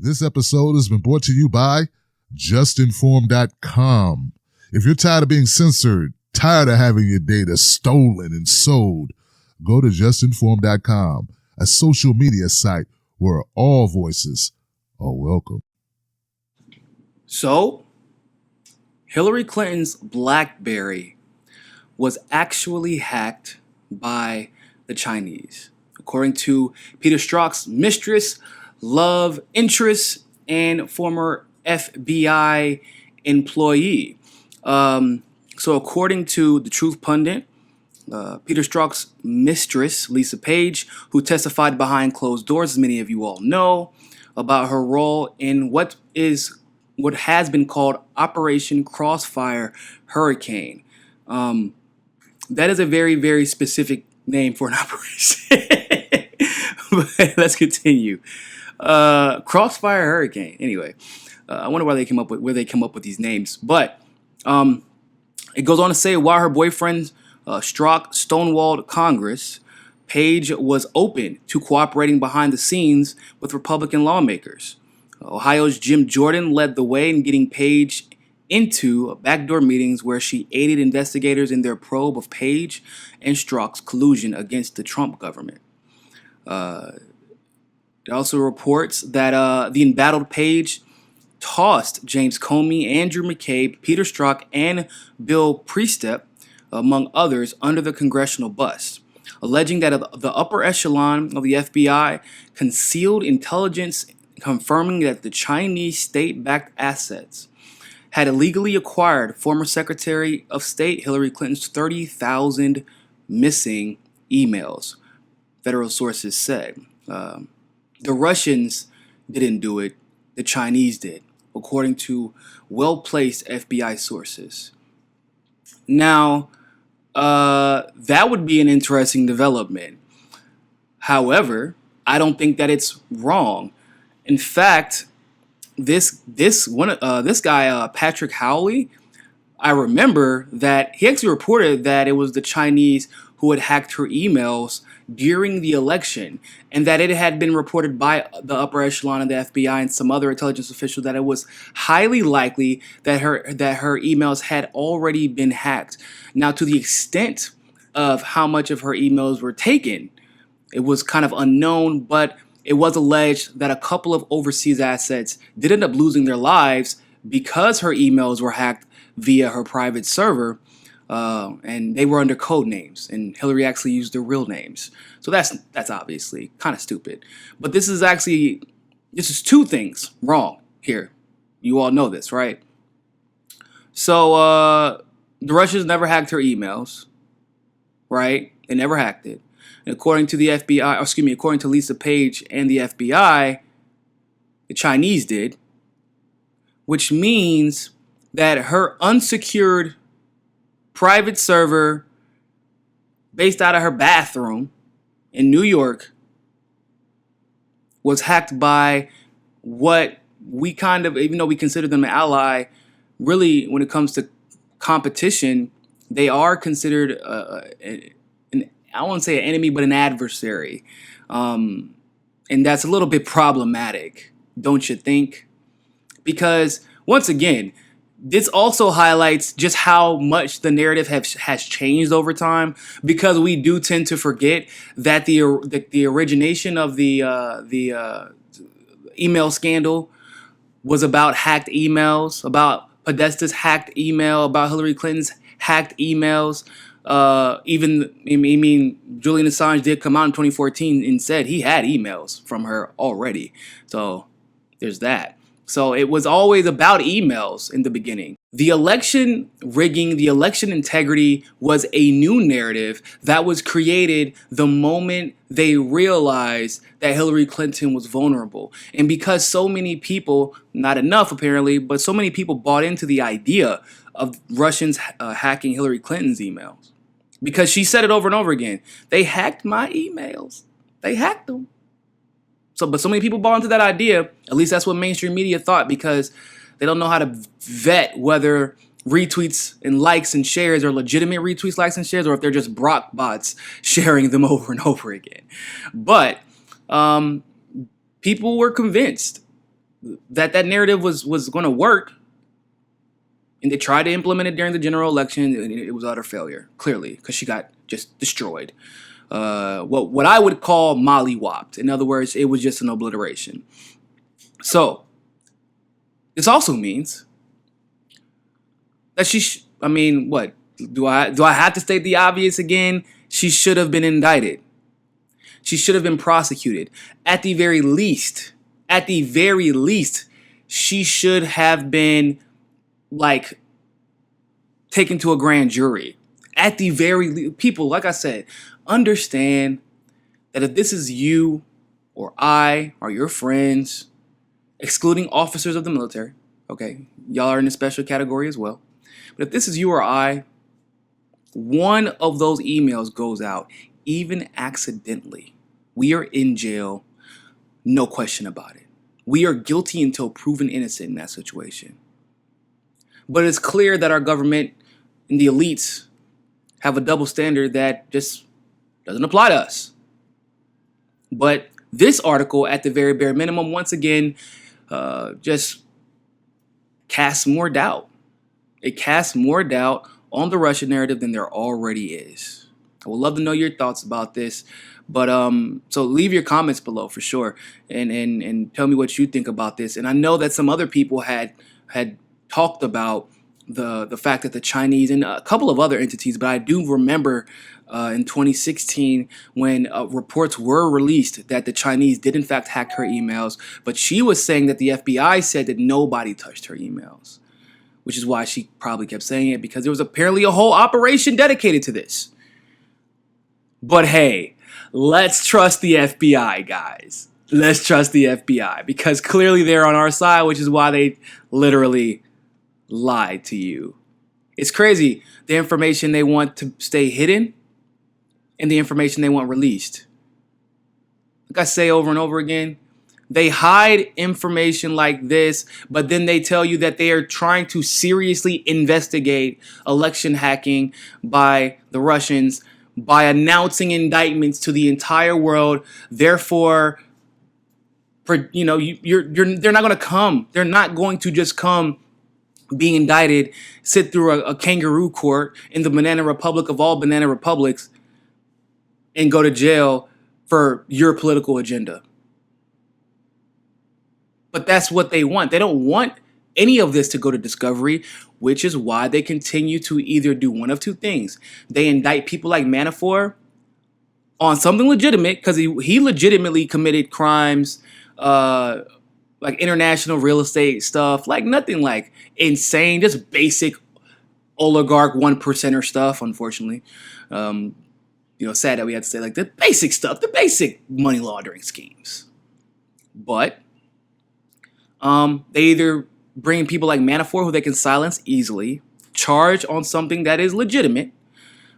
This episode has been brought to you by JustNForm.com. If you're tired of being censored, tired of having your data stolen and sold, go to JustNForm.com, a social media site where all voices are welcome. So, Hillary Clinton's BlackBerry was actually hacked by the Chinese, according to Peter Strzok's mistress, love interest, and former FBI employee. So according to the Truth Pundit, Peter Strzok's mistress, Lisa Page, who testified behind closed doors, as many of you all know, about her role in what has been called Operation Crossfire Hurricane. That is a very, very specific name for an operation. But let's continue. Crossfire Hurricane. Anyway, I wonder where they come up with these names. But it goes on to say, while her boyfriend Strzok stonewalled Congress, Page was open to cooperating behind the scenes with Republican lawmakers. Ohio's Jim Jordan led the way in getting Page into backdoor meetings where she aided investigators in their probe of Page and Strzok's collusion against the Trump government. It also reports that the embattled Page tossed James Comey, Andrew McCabe, Peter Strzok, and Bill Priestep, among others, under the congressional bus, alleging that the upper echelon of the FBI concealed intelligence confirming that the Chinese state-backed assets had illegally acquired former Secretary of State Hillary Clinton's 30,000 missing emails, federal sources said. The Russians didn't do it, the Chinese did, according to well-placed FBI sources. Now, that would be an interesting development. However, I don't think that it's wrong. In fact, this guy, Patrick Howley, I remember that he actually reported that it was the Chinese who had hacked her emails during the election, and that it had been reported by the upper echelon of the FBI and some other intelligence official that it was highly likely that her emails had already been hacked. Now, to the extent of how much of her emails were taken, it was kind of unknown, but it was alleged that a couple of overseas assets did end up losing their lives because her emails were hacked via her private server. And they were under code names, and Hillary actually used their real names. So that's obviously kind of stupid. But this is two things wrong here. You all know this, right? So the Russians never hacked her emails, right? They never hacked it. And according to the FBI, according to Lisa Page and the FBI, the Chinese did, which means that her unsecured private server based out of her bathroom in New York was hacked by what we kind of, even though we consider them an ally, really when it comes to competition, they are considered I won't say an enemy, but an adversary. And that's a little bit problematic, don't you think? Because once again, this also highlights just how much the narrative has changed over time, because we do tend to forget that the origination of the email scandal was about hacked emails, about Podesta's hacked email, about Hillary Clinton's hacked emails. Julian Assange did come out in 2014 and said he had emails from her already. So there's that. So it was always about emails in the beginning. The election rigging, the election integrity was a new narrative that was created the moment they realized that Hillary Clinton was vulnerable. And because so many people, not enough apparently, but so many people bought into the idea of Russians hacking Hillary Clinton's emails. Because she said it over and over again. They hacked my emails. They hacked them. But so many people bought into that idea. At least that's what mainstream media thought, because they don't know how to vet whether retweets and likes and shares are legitimate retweets, likes, and shares, or if they're just Brock bots sharing them over and over again. But people were convinced. that narrative was going to work, and they tried to implement it during the general election, and it was utter failure, clearly, because she got just destroyed. What I would call mollywopped. In other words, it was just an obliteration. So this also means that what do I have to state the obvious again? She should have been indicted. She should have been prosecuted. At the very least, she should have been taken to a grand jury. At the very least, people, like I said, understand that if this is you or I or your friends, excluding officers of the military, okay, y'all are in a special category as well. But if this is you or I, one of those emails goes out, even accidentally, we are in jail, no question about it. We are guilty until proven innocent in that situation. But it's clear that our government and the elites have a double standard that just doesn't apply to us. But this article, at the very bare minimum, once again, just casts more doubt. It casts more doubt on the Russian narrative than there already is. I would love to know your thoughts about this. But so leave your comments below for sure, and tell me what you think about this. And I know that some other people had talked about the fact that the Chinese and a couple of other entities, but I do remember in 2016 when reports were released that the Chinese did in fact hack her emails, but she was saying that the FBI said that nobody touched her emails, which is why she probably kept saying it, because there was apparently a whole operation dedicated to this. But hey, let's trust the FBI, guys. Let's trust the FBI, because clearly they're on our side, which is why they literally lied to you. It's crazy, the information they want to stay hidden and the information they want released. Like I say over and over again, they hide information like this, but then they tell you that they are trying to seriously investigate election hacking by the Russians by announcing indictments to the entire world. Therefore, they're not going to come. They're not going to just come, be indicted, sit through a kangaroo court in the banana republic of all banana republics, and go to jail for your political agenda. But that's what they want. They don't want any of this to go to discovery, which is why they continue to either do one of two things. They indict people like Manafort on something legitimate, because he legitimately committed crimes, like international real estate stuff, like nothing like insane, just basic oligarch 1%er stuff, unfortunately. Sad that we had to say like the basic stuff, the basic money laundering schemes. But they either bring people like Manafort, who they can silence easily, charge on something that is legitimate,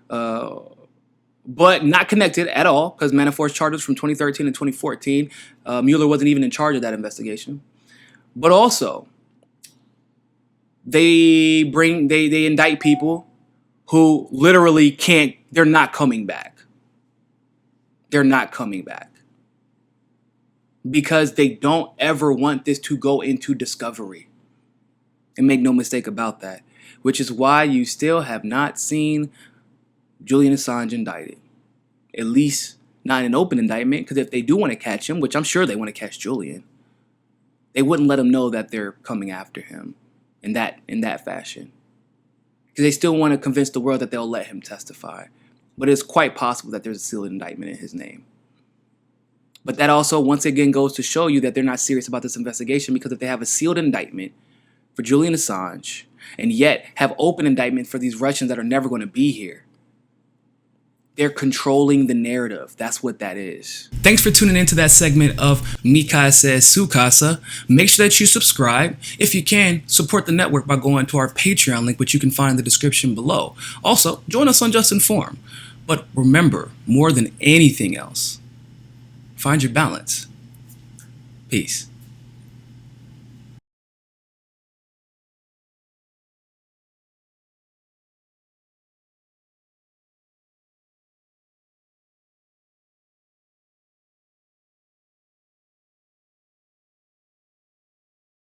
but not connected at all, because Manafort's charges from 2013 and 2014, Mueller wasn't even in charge of that investigation. But also, they indict people who literally they're not coming back. They're not coming back. Because they don't ever want this to go into discovery. And make no mistake about that. Which is why you still have not seen Julian Assange indicted. At least not in an open indictment, because if they do want to catch him, which I'm sure they want to catch Julian, they wouldn't let him know that they're coming after him in that fashion. Because they still want to convince the world that they'll let him testify. But it's quite possible that there's a sealed indictment in his name. But that also, once again, goes to show you that they're not serious about this investigation, because if they have a sealed indictment for Julian Assange and yet have open indictment for these Russians that are never going to be here, they're controlling the narrative. That's what that is. Thanks for tuning into that segment of Mika Says Su Casa. Make sure that you subscribe. If you can, support the network by going to our Patreon link, which you can find in the description below. Also, join us on JustNForm. But remember, more than anything else, find your balance. Peace.